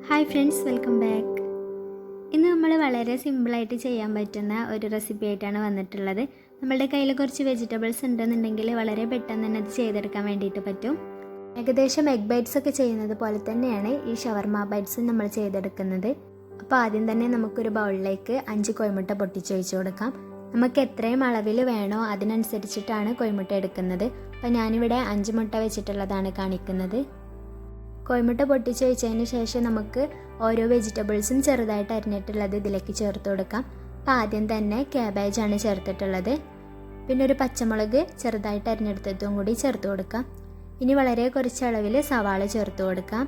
Hi friends, welcome back. ഇന്ന് നമ്മൾ വളരെ സിമ്പിളായിട്ട് ചെയ്യാൻ പറ്റുന്ന ഒരു റെസിപ്പി ആയിട്ടാണ് വന്നിട്ടുള്ളത്. നമ്മളുടെ കയ്യിൽ കുറച്ച് വെജിറ്റബിൾസ് ഉണ്ടെന്നുണ്ടെങ്കിൽ വളരെ പെട്ടെന്ന് തന്നെ അത് ചെയ്തെടുക്കാൻ വേണ്ടിയിട്ട് പറ്റും. ഏകദേശം എഗ് ബൈറ്റ്സ് ഒക്കെ ചെയ്യുന്നത് പോലെ തന്നെയാണ് ഈ ഷവർമ ബൈറ്റ്സ് നമ്മൾ ചെയ്തെടുക്കുന്നത്. അപ്പോൾ ആദ്യം തന്നെ നമുക്കൊരു ബൗളിലേക്ക് 5 കോഴിമുട്ട പൊട്ടിച്ചൊഴിച്ച് കൊടുക്കാം. നമുക്ക് എത്രയും അളവിൽ വേണോ അതിനനുസരിച്ചിട്ടാണ് കോഴിമുട്ട എടുക്കുന്നത്. അപ്പോൾ ഞാനിവിടെ 5 മുട്ട വെച്ചിട്ടുള്ളതാണ് കാണിക്കുന്നത്. കോഴിമുട്ട പൊട്ടിച്ചൊഴിച്ചതിന് ശേഷം നമുക്ക് ഓരോ വെജിറ്റബിൾസും ചെറുതായിട്ട് അരിഞ്ഞിട്ടുള്ളത് ഇതിലേക്ക് ചേർത്ത് കൊടുക്കാം. അപ്പോൾ ആദ്യം തന്നെ ക്യാബേജാണ് ചേർത്തിട്ടുള്ളത്. പിന്നെ ഒരു പച്ചമുളക് ചെറുതായിട്ട് അരിഞ്ഞെടുത്തതും കൂടി ചേർത്ത് കൊടുക്കാം. ഇനി വളരെ കുറച്ച് അളവിൽ സവാള ചേർത്ത് കൊടുക്കാം.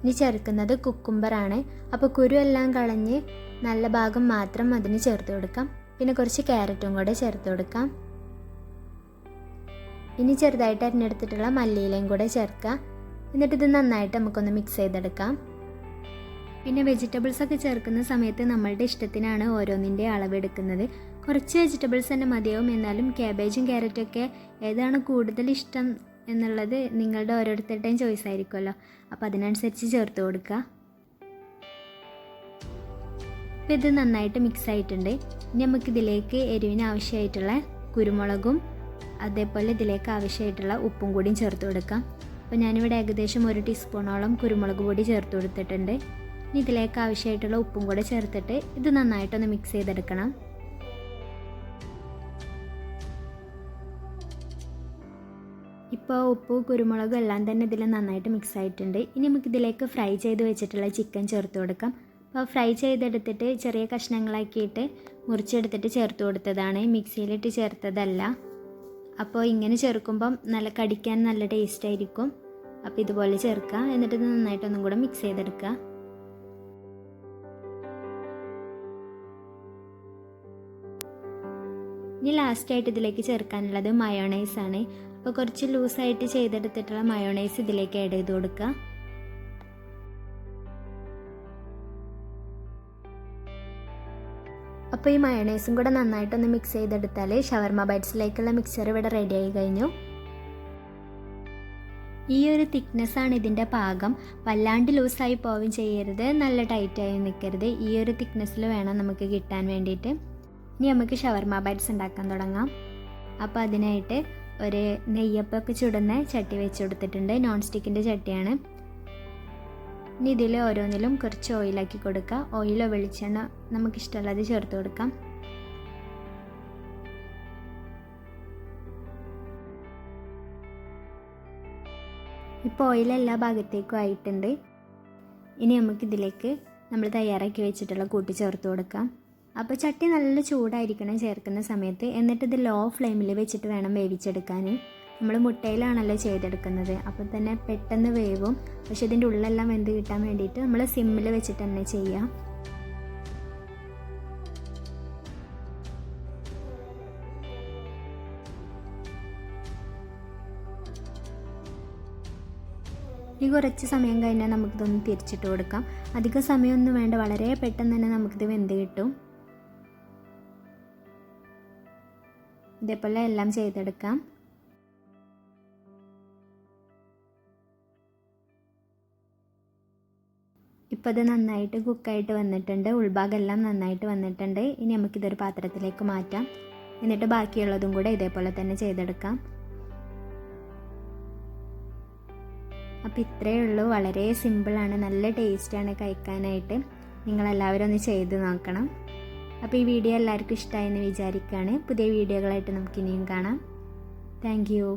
ഇനി ചേർക്കുന്നത് കുക്കുംബറാണ്. അപ്പോൾ കുരു എല്ലാം കളഞ്ഞ് നല്ല ഭാഗം മാത്രം അതിന് ചേർത്ത് കൊടുക്കാം. പിന്നെ കുറച്ച് ക്യാരറ്റും കൂടെ ചേർത്ത് കൊടുക്കാം. ഇനി ചെറുതായിട്ട് അരിഞ്ഞെടുത്തിട്ടുള്ള മല്ലിയിലയും കൂടെ ചേർക്കാം. എന്നിട്ട് ഇത് നന്നായിട്ട് നമുക്കൊന്ന് മിക്സ് ചെയ്തെടുക്കാം. പിന്നെ വെജിറ്റബിൾസ് ഒക്കെ ചേർക്കുന്ന സമയത്ത് നമ്മളുടെ ഇഷ്ടത്തിനാണ് ഓരോന്നിൻ്റെ അളവെടുക്കുന്നത്. കുറച്ച് വെജിറ്റബിൾസ് തന്നെ മതിയാവും. എന്നാലും ക്യാബേജും ക്യാരറ്റും ഒക്കെ ഏതാണ് കൂടുതൽ ഇഷ്ടം എന്നുള്ളത് നിങ്ങളുടെ ഓരോരുത്തരുടെയും ചോയ്സ് ആയിരിക്കുമല്ലോ. അപ്പോൾ അതിനനുസരിച്ച് ചേർത്ത് കൊടുക്കുക. അപ്പോൾ ഇത് നന്നായിട്ട് മിക്സ് ആയിട്ടുണ്ട്. ഇനി നമുക്കിതിലേക്ക് എരിവിന് ആവശ്യമായിട്ടുള്ള കുരുമുളകും അതേപോലെ ഇതിലേക്ക് ആവശ്യമായിട്ടുള്ള ഉപ്പും കൂടിയും ചേർത്ത് കൊടുക്കാം. അപ്പോൾ ഞാനിവിടെ ഏകദേശം 1 ടീസ്പൂണോളം കുരുമുളക് പൊടി ചേർത്ത് കൊടുത്തിട്ടുണ്ട്. ഇനി ഇതിലേക്ക് ആവശ്യമായിട്ടുള്ള ഉപ്പും കൂടെ ചേർത്തിട്ട് ഇത് നന്നായിട്ടൊന്ന് മിക്സ് ചെയ്തെടുക്കണം. ഇപ്പോൾ ഉപ്പും കുരുമുളകും എല്ലാം തന്നെ ഇതിൽ നന്നായിട്ട് മിക്സ് ആയിട്ടുണ്ട്. ഇനി നമുക്കിതിലേക്ക് ഫ്രൈ ചെയ്ത് വെച്ചിട്ടുള്ള ചിക്കൻ ചേർത്ത് കൊടുക്കാം. അപ്പോൾ ഫ്രൈ ചെയ്തെടുത്തിട്ട് ചെറിയ കഷ്ണങ്ങളാക്കിയിട്ട് മുറിച്ചെടുത്തിട്ട് ചേർത്ത് കൊടുത്തതാണ്, മിക്സിയിലിട്ട് ചേർത്തതല്ല. അപ്പോൾ ഇങ്ങനെ ചേർക്കുമ്പം നല്ല കടിക്കാൻ നല്ല ടേസ്റ്റ് ആയിരിക്കും. അപ്പോൾ ഇതുപോലെ ചേർക്കുക. എന്നിട്ട് ഇത് നന്നായിട്ടൊന്നും കൂടെ മിക്സ് ചെയ്തെടുക്കുക. ഇനി ലാസ്റ്റായിട്ട് ഇതിലേക്ക് ചേർക്കാനുള്ളത് മയോണൈസാണ്. അപ്പോൾ കുറച്ച് ലൂസായിട്ട് ചെയ്തെടുത്തിട്ടുള്ള മയോണൈസ് ഇതിലേക്ക് ആഡ് ചെയ്ത് കൊടുക്കുക. അപ്പോൾ ഈ മയോണൈസും കൂടെ നന്നായിട്ടൊന്ന് മിക്സ് ചെയ്തെടുത്താൽ ഷവർമ ബൈറ്റ്സിലേക്കുള്ള മിക്സർ ഇവിടെ റെഡി ആയി കഴിഞ്ഞു. ഈ ഒരു തിക്നെസ്സാണ് ഇതിൻ്റെ പാകം. വല്ലാണ്ട് ലൂസായി പോവുകയും ചെയ്യരുത്, നല്ല ടൈറ്റായി നിൽക്കരുത്. ഈ ഒരു തിക്നെസ്സിൽ വേണം നമുക്ക് കിട്ടാൻ വേണ്ടിയിട്ട്. ഇനി നമുക്ക് ഷവർമ ബൈറ്റ്സ് ഉണ്ടാക്കാൻ തുടങ്ങാം. അപ്പോൾ അതിനായിട്ട് ഒരു നെയ്യപ്പൊക്കെ ചുടുന്ന ചട്ടി വെച്ച് കൊടുത്തിട്ടുണ്ട്. നോൺ സ്റ്റിക്കിൻ്റെ ചട്ടിയാണ്. ഇനി ഇതിൽ ഓരോന്നിലും കുറച്ച് ഓയിലാക്കി കൊടുക്കുക. ഓയിലോ വെളിച്ചെണ്ണ നമുക്കിഷ്ടമുള്ളത് ചേർത്ത് കൊടുക്കാം. ഇപ്പോൾ ഓയിൽ എല്ലാ ഭാഗത്തേക്കും ആയിട്ടുണ്ട്. ഇനി നമുക്കിതിലേക്ക് നമ്മൾ തയ്യാറാക്കി വെച്ചിട്ടുള്ള കൂട്ടി ചേർത്ത് കൊടുക്കാം. അപ്പോൾ ചട്ടി നല്ല ചൂടായിരിക്കണം ചേർക്കുന്ന സമയത്ത്. എന്നിട്ട് ഇത് ലോ ഫ്ലെയിമിൽ വെച്ചിട്ട് വേണം വേവിച്ചെടുക്കാൻ. നമ്മൾ മുട്ടയിലാണല്ലോ ചെയ്തെടുക്കുന്നത്, അപ്പോൾ തന്നെ പെട്ടെന്ന് വേവും. പക്ഷെ ഇതിൻ്റെ ഉള്ളെല്ലാം വെന്ത് കിട്ടാൻ വേണ്ടിയിട്ട് നമ്മൾ സിമ്മിൽ വെച്ചിട്ട് തന്നെ ചെയ്യാം. ഈ കുറച്ച് സമയം കഴിഞ്ഞാൽ നമുക്കിതൊന്ന് തിരിച്ചിട്ട് കൊടുക്കാം. അധികം സമയമൊന്നും വേണ്ട, വളരെ പെട്ടെന്ന് തന്നെ നമുക്കിത് വെന്ത് കിട്ടും. ഇതേപോലെ എല്ലാം ചെയ്തെടുക്കാം. ഇപ്പോൾ ഇത് നന്നായിട്ട് കുക്കായിട്ട് വന്നിട്ടുണ്ട്. ഉൾഭാഗം എല്ലാം നന്നായിട്ട് വന്നിട്ടുണ്ട്. ഇനി നമുക്കിതൊരു പാത്രത്തിലേക്ക് മാറ്റാം. എന്നിട്ട് ബാക്കിയുള്ളതും കൂടെ ഇതേപോലെ തന്നെ ചെയ്തെടുക്കാം. അപ്പോൾ ഇത്രയേ ഉള്ളൂ. വളരെ സിമ്പിളാണ്, നല്ല ടേസ്റ്റാണ് കഴിക്കാനായിട്ട്. നിങ്ങളെല്ലാവരും ഒന്ന് ചെയ്ത് നോക്കണം. അപ്പോൾ ഈ വീഡിയോ എല്ലാവർക്കും ഇഷ്ടമായെന്ന് വിചാരിക്കുകയാണ്. പുതിയ വീഡിയോകളായിട്ട് നമുക്കിനിയും കാണാം. Thank you.